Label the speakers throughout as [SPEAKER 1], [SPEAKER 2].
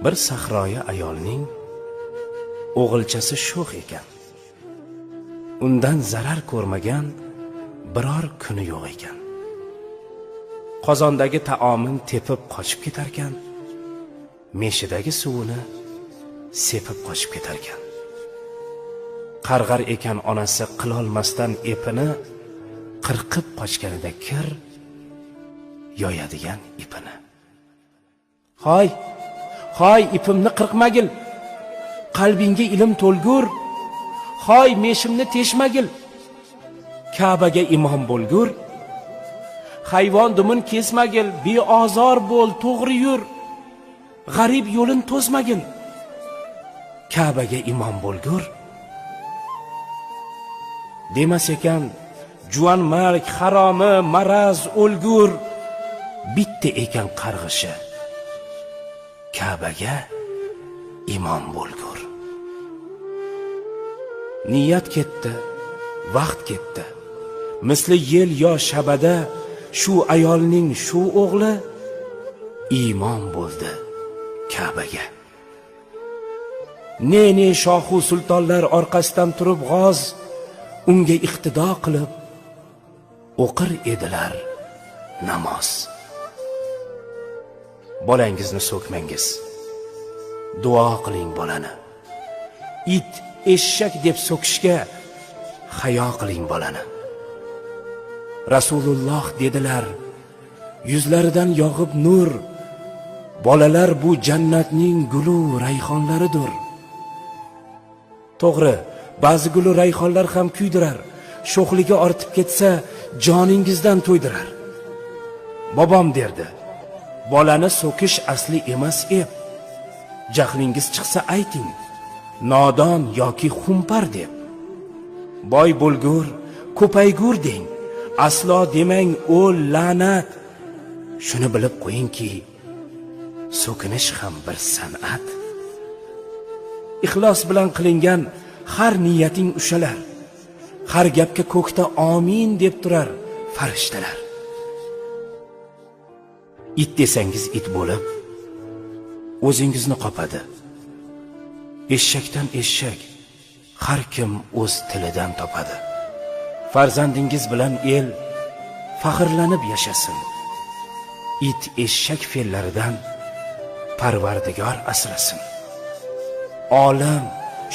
[SPEAKER 1] Bir sahroyi ayolning o'g'ilchasi sho'x ekan. Undan zarar ko'rmagan biror kuni yo'q ekan. Qozondagi taomin tepib qochib ketar ekan, meshidagi suvini sepib qochib ketar ekan. Qarg'ar ekan onasi qilolmasdan epini, qirqib qochganida kir yoyadigan ipini. Hoy ipimni qirqmagil, qalbingga ilm to'lgur. Hoy meshimni teshmagil, Ka'baga imom bo'lgur. Hayvon dumin kesmagil, beozor bo'l, to'g'ri yur. G'arib yo'lin to'smagil, Ka'baga imom bo'lgur. Demas ekan, juvan mark, haromi, maraz, o'lgur. Bitta ekan qarg'ishi, Ka'baga imom bo'lgur. Niyat ketdi, vaqt ketdi. Misli yel yo shabada shu ayolning shu o'g'li imom bo'ldi Ka'baga. Ne shohu sultonlar orqasidan turib g'oz unga iqtido qilib o'qir edilar namoz. Bolangizni so'kmangiz, duo qiling bolani. It, eshak deb so'kishga hayo qiling bolani. Rasululloh dedilar, yuzlaridan yog'ib nur. Bolalar bu jannatning gulu rayhonlaridir. To'g'ri, ba'zi gulu rayhonlar ham kuydirar. Sho'xligi ortib ketsa, joningizdan to'ydirar. Bobom derdi, bolani so'kish asli emas ep. Jahlingiz chiqsa ayting, nodon yoki xumpar deb. Boy bo'lgur, ko'paygur deng. Aslo demang o'l la'nat. Shuni bilib qo'yingki, so'kinish ham bir san'at. Ixlos bilan qilingan har niyating ushalar. Har gapga ko'kda amin deb turar farishtalar. It desangiz it bo'lib, o'zingizni qopadi. Eshakdan eshak, har kim o'z tilidan topadi. Farzandingiz bilan el faxrlanib yashasin. It eshak fe'llaridan Parvardigor asrasin. Olim,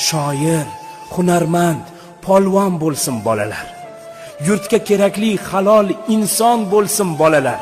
[SPEAKER 1] shoir, hunarmand, polvon bo'lsin bolalar. Yurtga kerakli halol inson bo'lsin bolalar.